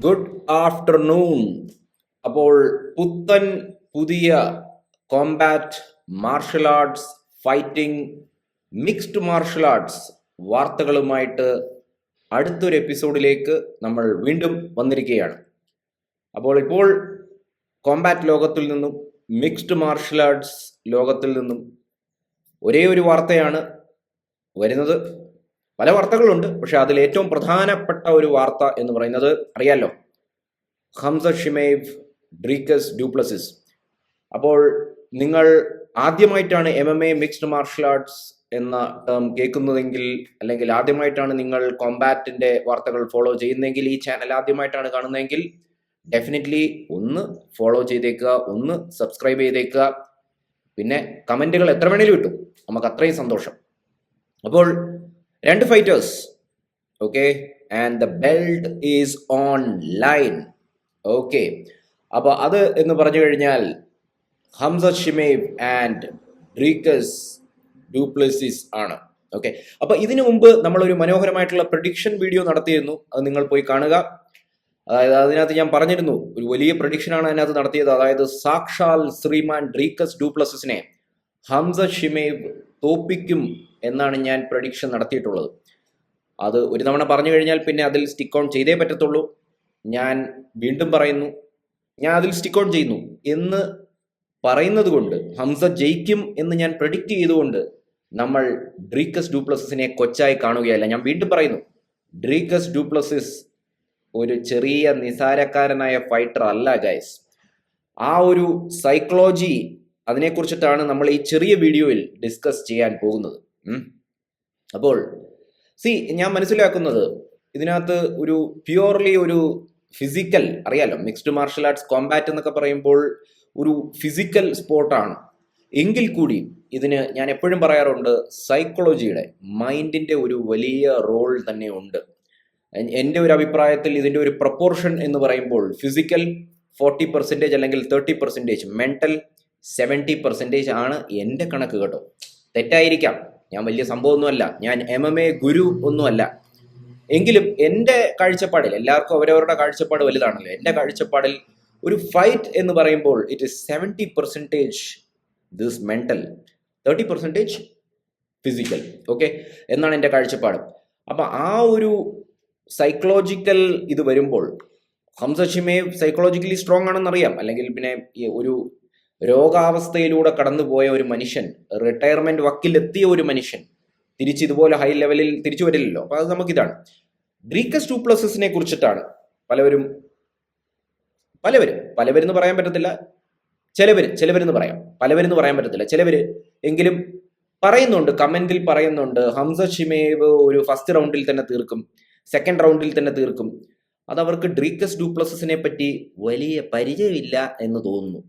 Good afternoon. അപ്പോൾ പുതിയ combat martial arts, fighting, mixed martial arts വാർത്തകളുമായിട്ട് അടുത്തൊരു എപ്പിസോഡിലേക്ക് നമ്മൾ വീണ്ടും വന്നിരിക്കുകയാണ്. ഇപ്പോൾ കോംബാറ്റ് ലോകത്തിൽ നിന്നും മിക്സ്ഡ് മാർഷൽ ആർട്സ് ലോകത്തിൽ നിന്നും ഒരേ ഒരു വാർത്തയാണ് വരുന്നത്. പല വാർത്തകളുണ്ട്, പക്ഷെ അതിൽ ഏറ്റവും പ്രധാനപ്പെട്ട ഒരു വാർത്ത എന്ന് പറയുന്നത് അറിയാലോ, ഹംസത്ത് ഷിമേവ്, ഡ്രീക്കസ് ഡ്യൂപ്ലസിസ്. അപ്പോൾ നിങ്ങൾ ആദ്യമായിട്ടാണ് MMA മിക്സ്ഡ് മാർഷൽ ആർട്സ് എന്ന ടേം കേൾക്കുന്നതെങ്കിൽ, അല്ലെങ്കിൽ ആദ്യമായിട്ടാണ് നിങ്ങൾ കോംബാറ്റിന്റെ വാർത്തകൾ ഫോളോ ചെയ്യുന്നതെങ്കിൽ, ഈ ചാനൽ ആദ്യമായിട്ടാണ് കാണുന്നതെങ്കിൽ ഡെഫിനറ്റ്ലി ഒന്ന് ഫോളോ ചെയ്തേക്കുക, ഒന്ന് സബ്സ്ക്രൈബ് ചെയ്തേക്കുക. പിന്നെ കമന്റുകൾ എത്ര വേണേലും കിട്ടും, നമുക്ക് അത്രയും സന്തോഷം. അപ്പോൾ രണ്ട് fighters, okay, and the belt is on line. Okay, അപ്പോൾ അത് എന്ന് പറഞ്ഞു കഴിഞ്ഞാൽ ഹംസത്ത് ഷിമേവ് ആൻഡ് ഡ്രീക്കസ് ഡ്യൂപ്ലസിസ് ആണ്. ഓക്കെ, അപ്പോൾ ഇതിനു മുമ്പ് നമ്മളൊരു മനോഹരമായിട്ടുള്ള പ്രഡിക്ഷൻ വീഡിയോ നടത്തിയിരുന്നു, അത് നിങ്ങൾ പോയി കാണുക. അതായത് അതിനകത്ത് ഞാൻ പറഞ്ഞിരുന്നു, ഒരു വലിയ പ്രഡിക്ഷനാണ് അതിനകത്ത് നടത്തിയത്. അതായത് സാക്ഷാൽ ശ്രീമാൻ ഡ്രീക്കസ് ഡ്യൂപ്ലസിസിനെ ഹംസത്ത് ഷിമേവ് തോപ്പിക്കും എന്നാണ് ഞാൻ പ്രഡിക്ഷൻ നടത്തിയിട്ടുള്ളത്. അത് ഒരു തവണ പറഞ്ഞു കഴിഞ്ഞാൽ പിന്നെ അതിൽ സ്റ്റിക്ക് ഓൺ ചെയ്തേ പറ്റത്തുള്ളൂ. ഞാൻ വീണ്ടും പറയുന്നു, ഞാൻ അതിൽ സ്റ്റിക്ക് ഓൺ ചെയ്യുന്നു എന്ന് പറയുന്നത് കൊണ്ട്, ഹംസത്ത് ജയിക്കും എന്ന് ഞാൻ പ്രഡിക്റ്റ് ചെയ്തുകൊണ്ട് നമ്മൾ ഡ്രീക്കസ് ഡ്യൂപ്ലസിസിനെ കൊച്ചായി കാണുകയല്ല. ഞാൻ വീണ്ടും പറയുന്നു, ഡ്രീക്കസ് ഡ്യൂപ്ലസിസ് ഒരു ചെറിയ നിസാരക്കാരനായ ഫൈറ്റർ അല്ല ഗൈസ്. ആ ഒരു സൈക്കോളജി, അതിനെക്കുറിച്ചിട്ടാണ് നമ്മൾ ഈ ചെറിയ വീഡിയോയിൽ ഡിസ്കസ് ചെയ്യാൻ പോകുന്നത്. അപ്പോൾ ഞാൻ മനസ്സിലാക്കുന്നത്, ഇതിനകത്ത് ഒരു പ്യുവർലി ഒരു ഫിസിക്കൽ, അറിയാലോ മിക്സ്ഡ് മാർഷൽ ആർട്സ് കോംബാറ്റ് എന്നൊക്കെ പറയുമ്പോൾ ഒരു ഫിസിക്കൽ സ്പോർട്ടാണ്. എങ്കിൽ കൂടി ഇതിന് ഞാൻ എപ്പോഴും പറയാറുണ്ട്, സൈക്കോളജിയുടെ, മൈൻഡിന്റെ ഒരു വലിയ റോൾ തന്നെ ഉണ്ട്. എൻ്റെ ഒരു അഭിപ്രായത്തിൽ ഇതിൻ്റെ ഒരു പ്രപ്പോർഷൻ എന്ന് പറയുമ്പോൾ ഫിസിക്കൽ 40% അല്ലെങ്കിൽ 30%, മെന്റൽ 70% ആണ് എൻ്റെ കണക്ക് കേട്ടോ. തെറ്റായിരിക്കാം, ഞാൻ വലിയ സംഭവമൊന്നുമല്ല, ഞാൻ MMA ഗുരു ഒന്നുമല്ല. എങ്കിലും എൻ്റെ കാഴ്ചപ്പാടിൽ, എല്ലാവർക്കും അവരവരുടെ കാഴ്ചപ്പാട് വലുതാണല്ലോ, എൻ്റെ കാഴ്ചപ്പാടിൽ ഒരു ഫൈറ്റ് എന്ന് പറയുമ്പോൾ it is 70% this mental, 30% physical. Okay, എന്നാണ് എൻ്റെ കാഴ്ചപ്പാട്. അപ്പം ആ ഒരു സൈക്കോളജിക്കൽ ഇത് വരുമ്പോൾ, ഹംസത്ത് ഷിമേവ് സൈക്കോളജിക്കലി സ്ട്രോങ് ആണെന്നറിയാം. അല്ലെങ്കിൽ പിന്നെ ഒരു രോഗാവസ്ഥയിലൂടെ കടന്നുപോയ ഒരു മനുഷ്യൻ, റിട്ടയർമെന്റ് വക്കിലെത്തിയ ഒരു മനുഷ്യൻ തിരിച്ച് ഇതുപോലെ ഹൈ ലെവലിൽ തിരിച്ചു വരില്ലല്ലോ. അപ്പൊ അത് നമുക്കിതാണ്. ഡ്രീക്കസ് ഡ്യൂപ്ലസിസിനെ കുറിച്ചിട്ടാണ് പലവരും എന്ന് പറയാൻ പറ്റത്തില്ല, ചിലവരെന്ന് പറയാം, പലവരെന്ന് പറയാൻ പറ്റത്തില്ല, ചിലവര് എങ്കിലും പറയുന്നുണ്ട്, കമന്റിൽ പറയുന്നുണ്ട്, ഹംസത്ത് ഷിമേവ് ഒരു ഫസ്റ്റ് റൗണ്ടിൽ തന്നെ തീർക്കും, സെക്കൻഡ് റൗണ്ടിൽ തന്നെ തീർക്കും. അതവർക്ക് ഡ്രീക്കസ് ഡ്യൂപ്ലസിസിനെ പറ്റി വലിയ പരിചയമില്ല എന്ന് തോന്നുന്നു.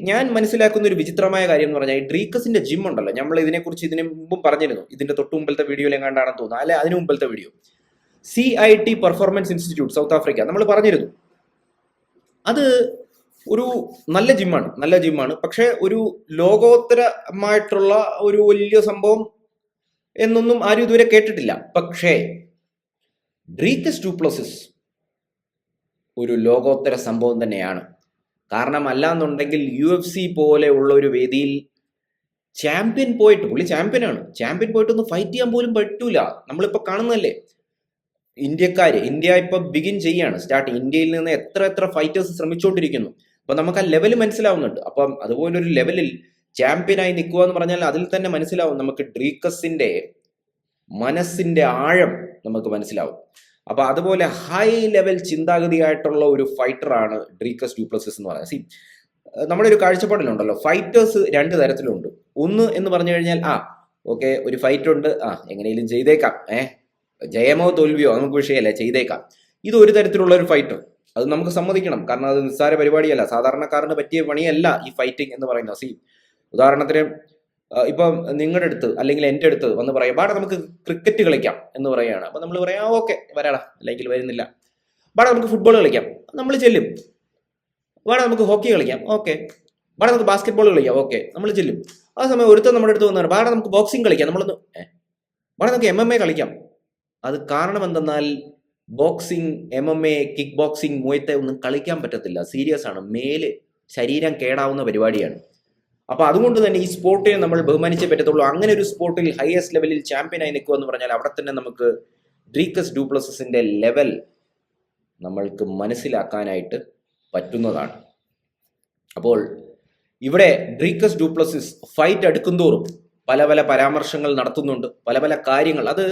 ഞാൻ മനസ്സിലാക്കുന്ന ഒരു വിചിത്രമായ കാര്യം എന്ന് പറഞ്ഞാൽ, ഈ ഡ്രീക്കസിന്റെ ജിം ഉണ്ടല്ലോ, നമ്മൾ ഇതിനെക്കുറിച്ച് ഇതിനു മുമ്പും പറഞ്ഞിരുന്നു, ഇതിന്റെ തൊട്ട് മുമ്പത്തെ വീഡിയോയിൽ എങ്ങാണ്ടാണെന്ന് തോന്നുന്നു, അല്ലെ അതിനു മുമ്പത്തെ video, CIT performance institute south Africa, നമ്മൾ പറഞ്ഞിരുന്നു. അത് ഒരു നല്ല ജിമ്മാണ്, പക്ഷെ ഒരു ലോകോത്തരമായിട്ടുള്ള ഒരു വലിയ സംഭവം എന്നൊന്നും ആരും ഇതുവരെ കേട്ടിട്ടില്ല. പക്ഷേ ഡ്രീക്കസ് ഡ്യൂപ്ലസിസ് ഒരു ലോകോത്തര സംഭവം തന്നെയാണ്. കാരണം അല്ലാന്നുണ്ടെങ്കിൽ UFC പോലെ ഉള്ള ഒരു വേദിയിൽ പുള്ളി ചാമ്പ്യൻ പോയിട്ടൊന്ന് ഫൈറ്റ് ചെയ്യാൻ പോലും പറ്റൂല. നമ്മളിപ്പോ കാണുന്നതല്ലേ, ഇന്ത്യ ഇപ്പൊ ബിഗിൻ ചെയ്യാണ്, ഇന്ത്യയിൽ നിന്ന് എത്ര ഫൈറ്റേഴ്സ് ശ്രമിച്ചുകൊണ്ടിരിക്കുന്നു. അപ്പൊ നമുക്ക് ആ ലെവൽ മനസ്സിലാവുന്നുണ്ട്. അപ്പം അതുപോലൊരു ലെവലിൽ ചാമ്പ്യനായി നിൽക്കുക എന്ന് പറഞ്ഞാൽ അതിൽ തന്നെ മനസ്സിലാവും നമുക്ക് ഡ്രീക്കസിന്റെ മനസ്സിന്റെ ആഴം നമുക്ക് മനസ്സിലാവും. അപ്പൊ അതുപോലെ ഹൈ ലെവൽ ചിന്താഗതിയായിട്ടുള്ള ഒരു ഫൈറ്ററാണ് ഡ്രീക്കസ് ഡ്യൂപ്ലസിസ് എന്ന് പറയുന്നത്. നമ്മുടെ ഒരു കാഴ്ചപ്പാടിലുണ്ടല്ലോ, ഫൈറ്റേഴ്സ് രണ്ട് തരത്തിലുണ്ട്. ഒന്ന് എന്ന് പറഞ്ഞു കഴിഞ്ഞാൽ, ഓക്കെ, ഒരു ഫൈറ്റ് ഉണ്ട്, എങ്ങനെയും ചെയ്തേക്കാം, ജയമോ തോൽവിയോ നമുക്ക് വിഷയമല്ല, ചെയ്തേക്കാം. ഇത് ഒരു തരത്തിലുള്ള ഒരു ഫൈറ്റർ, അത് നമുക്ക് സമ്മതിക്കണം. കാരണം അത് നിസ്സാര പരിപാടിയല്ല, സാധാരണക്കാരന് പറ്റിയ പണിയല്ല ഈ ഫൈറ്റിംഗ് എന്ന് പറയുന്നത്. ഉദാഹരണത്തിന് ഇപ്പം നിങ്ങളുടെ അടുത്ത് അല്ലെങ്കിൽ എൻ്റെ അടുത്ത് വന്ന് പറയാം, ബാടാ നമുക്ക് ക്രിക്കറ്റ് കളിക്കാം എന്ന് പറയുകയാണ്. അപ്പം നമ്മൾ പറയാം, ഓക്കെ വരാടാ, അല്ലെങ്കിൽ വരുന്നില്ല. ബാടാ നമുക്ക് ഫുട്ബോൾ കളിക്കാം, നമ്മൾ ചെല്ലും. ബാടാ നമുക്ക് ഹോക്കി കളിക്കാം, ഓക്കെ. ബാടാ നമുക്ക് ബാസ്കറ്റ് ബോൾ കളിക്കാം, ഓക്കെ, നമ്മൾ ചെല്ലും. ആ സമയം ഒരുത്തം നമ്മുടെ അടുത്ത് വന്നാണ്, ബാടാ നമുക്ക് ബോക്സിങ് കളിക്കാം, ബാടാ നമുക്ക് MMA കളിക്കാം. അത് കാരണം എന്തെന്നാൽ ബോക്സിംഗ്, MMA, കിക്ക് ബോക്സിംഗ്, മുയത്തെ ഒന്നും കളിക്കാൻ പറ്റത്തില്ല. സീരിയസ് ആണ്. ശരീരം കേടാവുന്ന പരിപാടിയാണ്. അപ്പോൾ അതുകൊണ്ട് തന്നെ ഈ സ്പോർട്ടിനെ നമ്മൾ ബഹുമാനിച്ചേ പറ്റത്തുള്ളൂ. അങ്ങനെ ഒരു സ്പോർട്ടിൽ ഹയസ്റ്റ് ലെവലിൽ ചാമ്പ്യനായി നിൽക്കുക എന്ന് പറഞ്ഞാൽ അവിടെ തന്നെ നമുക്ക് ഡ്രീക്കസ് ഡ്യൂപ്ലസിന്റെ ലെവൽ നമ്മൾക്ക് മനസ്സിലാക്കാനായിട്ട് പറ്റുന്നതാണ്. അപ്പോൾ ഇവിടെ ഡ്രീക്കസ് ഡ്യൂപ്ലസിസ് ഫൈറ്റ് അടുക്കുന്തോറും പല പല പരാമർശങ്ങൾ നടത്തുന്നുണ്ട്, പല പല കാര്യങ്ങൾ. അത്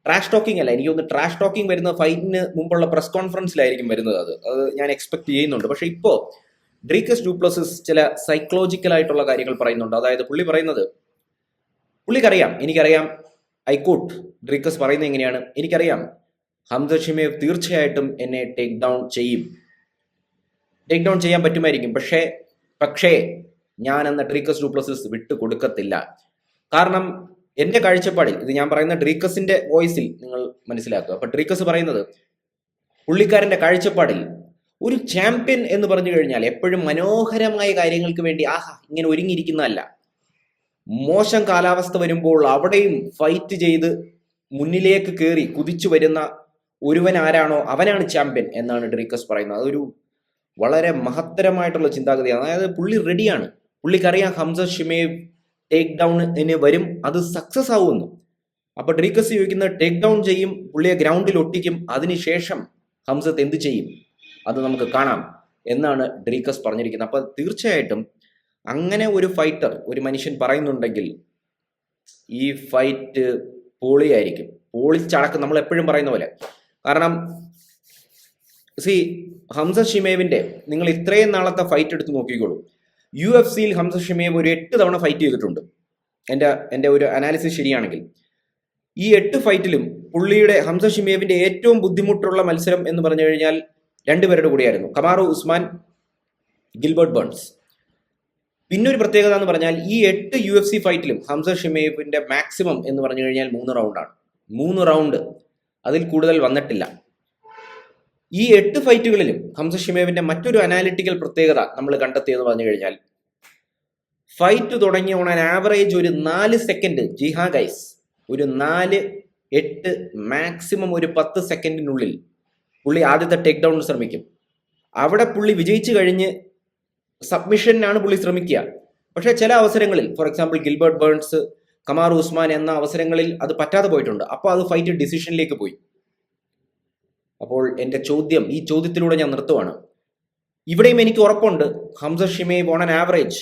ട്രാഷ് ടോക്കിംഗ് അല്ല, എനിക്ക് തോന്നുന്നു ട്രാഷ് ടോക്കിംഗ് വരുന്ന ഫൈറ്റിന് മുമ്പുള്ള പ്രസ് കോൺഫറൻസിലായിരിക്കും വരുന്നത്. അത് ഞാൻ എക്സ്പെക്ട് ചെയ്യുന്നുണ്ട്. പക്ഷേ ഇപ്പോൾ ഡ്രീക്കസ് ഡ്യൂപ്ലസിസ് ചില സൈക്കോളജിക്കൽ ആയിട്ടുള്ള കാര്യങ്ങൾ പറയുന്നുണ്ട്. അതായത് പുള്ളിക്കറിയാം, എനിക്കറിയാം, ഡ്രീക്കസ് പറയുന്നത് എങ്ങനെയാണ്, എനിക്കറിയാം ഹംസ ഷിമേവ് തീർച്ചയായിട്ടും എന്നെ ടേക്ക് ഡൗൺ ചെയ്യാൻ പറ്റുമായിരിക്കും. പക്ഷേ ഞാൻ എന്ന ഡ്രീക്കസ് ഡ്യൂപ്ലസിസ് വിട്ടു കൊടുക്കത്തില്ല. കാരണം എന്റെ കാഴ്ചപ്പാടിൽ, ഇത് ഞാൻ പറയുന്ന ഡ്രീക്കസിന്റെ വോയിസിൽ നിങ്ങൾ മനസ്സിലാക്കുക. അപ്പൊ ഡ്രീക്കസ് പറയുന്നത്, പുള്ളിക്കാരന്റെ കാഴ്ചപ്പാടിൽ ഒരു ചാമ്പ്യൻ എന്ന് പറഞ്ഞു കഴിഞ്ഞാൽ എപ്പോഴും മനോഹരമായ കാര്യങ്ങൾക്ക് വേണ്ടി ഇങ്ങനെ ഒരുങ്ങിയിരിക്കുന്നതല്ല. മോശം കാലാവസ്ഥ വരുമ്പോൾ അവിടെയും ഫൈറ്റ് ചെയ്ത് മുന്നിലേക്ക് കയറി കുതിച്ചു വരുന്ന ഒരുവൻ ആരാണോ അവനാണ് ചാമ്പ്യൻ എന്നാണ് ഡ്രീക്കസ് പറയുന്നത്. അതൊരു വളരെ മഹത്തരമായിട്ടുള്ള ചിന്താഗതിയാണ്. അതായത് പുള്ളി റെഡിയാണ്. പുള്ളിക്കറിയാം ഹംസ ഷിമേവ് ടേക്ക് ഡൗണിന് വരും, അത് സക്സസ് ആവുമെന്ന്. അപ്പൊ ഡ്രീക്കസ് ചോദിക്കുന്നത്, ടേക്ക് ഡൗൺ ചെയ്യും, പുള്ളിയെ ഗ്രൗണ്ടിൽ ഒട്ടിക്കും, അതിനുശേഷം ഹംസത്ത് എന്ത് ചെയ്യും അത് നമുക്ക് കാണാം എന്നാണ് ഡ്രീക്കസ് പറഞ്ഞിരിക്കുന്നത്. അപ്പൊ തീർച്ചയായിട്ടും അങ്ങനെ ഒരു ഫൈറ്റർ, ഒരു മനുഷ്യൻ പറയുന്നുണ്ടെങ്കിൽ ഈ ഫൈറ്റ് പൊളിയായിരിക്കും, പൊളിച്ചടക്കും, നമ്മൾ എപ്പോഴും പറയുന്ന പോലെ. കാരണം ഹംസ ഷിമേവിന്റെ നിങ്ങൾ ഇത്രയും നാളത്തെ ഫൈറ്റ് എടുത്ത് നോക്കിക്കോളൂ. UFC-യിൽ ഹംസ ഷിമേവ് ഒരു 8 തവണ ഫൈറ്റ് ചെയ്തിട്ടുണ്ട്. എൻ്റെ ഒരു അനാലിസിസ് ശരിയാണെങ്കിൽ ഈ 8 ഫൈറ്റിലും ഹംസ ഷിമേവിന്റെ ഏറ്റവും ബുദ്ധിമുട്ടുള്ള മത്സരം എന്ന് പറഞ്ഞു കഴിഞ്ഞാൽ 2 പേരുടെ കൂടെയായിരുന്നു, കമാറു ഉസ്മാൻ, ഗിൽബർട്ട് ബേൺസ്. പിന്നൊരു പ്രത്യേകത എന്ന് പറഞ്ഞാൽ ഈ 8 UFC ഫൈറ്റിലും ഹംസ ഷിമേവിന്റെ മാക്സിമം എന്ന് പറഞ്ഞു കഴിഞ്ഞാൽ 3 റൗണ്ടാണ്. 3 റൗണ്ട്, അതിൽ കൂടുതൽ വന്നിട്ടില്ല. ഈ 8 ഫൈറ്റുകളിലും ഹംസ ഷിമേവിന്റെ മറ്റൊരു അനാലിറ്റിക്കൽ പ്രത്യേകത നമ്മൾ കണ്ടെത്തിയെന്ന് പറഞ്ഞു കഴിഞ്ഞാൽ, ഫൈറ്റ് തുടങ്ങിയ ഓൺ ആവറേജ് ഒരു 4 സെക്കൻഡ്, ഒരു 4-8 മാക്സിമം ഒരു 10 സെക്കൻഡിനുള്ളിൽ പുള്ളി ആദ്യത്തെ ടേക്ക് ഡൗൺ ശ്രമിക്കും. അവിടെ പുള്ളി വിജയിച്ചു കഴിഞ്ഞ് സബ്മിഷനാണ് പുള്ളി ശ്രമിക്കുക. പക്ഷേ ചില അവസരങ്ങളിൽ, for example Gilbert Burns, Kamaru Usman എന്ന അവസരങ്ങളിൽ അത് പറ്റാതെ പോയിട്ടുണ്ട്. അപ്പോൾ അത് ഫൈറ്റ് ഡിസിഷനിലേക്ക് പോയി. അപ്പോൾ എൻ്റെ ഈ ചോദ്യത്തിലൂടെ ഞാൻ നിർത്തുവാണ്. ഇവിടെയും എനിക്ക് ഉറപ്പുണ്ട് ഹംസ ഷിമേവ് ഓൺ ആവറേജ്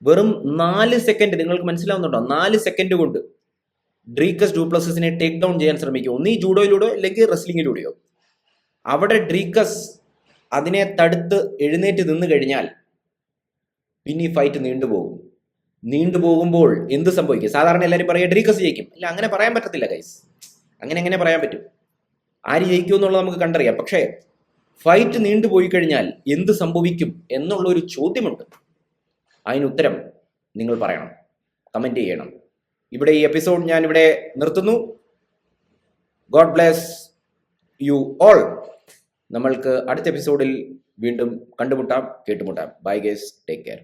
വെറും 4 സെക്കൻഡ്, നിങ്ങൾക്ക് മനസ്സിലാവുന്നുണ്ടോ, 4 സെക്കൻഡ് കൊണ്ട് ഡ്രീക്കസ് ഡ്യൂപ്ലസിനെ ടേക്ക് ഡൗൺ ചെയ്യാൻ ശ്രമിക്കും. ഒന്നീ ജൂഡോയിലൂടെയോ അല്ലെങ്കിൽ റെസ്ലിങ്ങിലൂടെയോ. അവിടെ ഡ്രീക്കസ് അതിനെ തടുത്ത് എഴുന്നേറ്റ് നിന്ന് കഴിഞ്ഞാൽ പിന്നെ ഈ ഫൈറ്റ് നീണ്ടുപോകുമ്പോൾ എന്ത് സംഭവിക്കും? സാധാരണ എല്ലാവരും പറയുക ഡ്രീക്കസ് ജയിക്കും. അല്ല, അങ്ങനെ പറയാൻ പറ്റത്തില്ല ഗൈസ്. അങ്ങനെ പറയാൻ പറ്റും? ആര് ജയിക്കുമെന്നുള്ളത് നമുക്ക് കണ്ടറിയാം. പക്ഷേ ഫൈറ്റ് നീണ്ടുപോയി കഴിഞ്ഞാൽ എന്ത് സംഭവിക്കും എന്നുള്ളൊരു ചോദ്യമുണ്ട്. അതിനുത്തരം നിങ്ങൾ പറയണം, കമൻറ്റ് ചെയ്യണം. ഇവിടെ ഈ എപ്പിസോഡ് ഞാൻ ഇവിടെ നിർത്തുന്നു. God bless you all. നമ്മൾക്ക് അടുത്ത എപ്പിസോഡിൽ വീണ്ടും കണ്ടുമുട്ടാം, കേട്ടുമുട്ടാം. Bye guys, take care.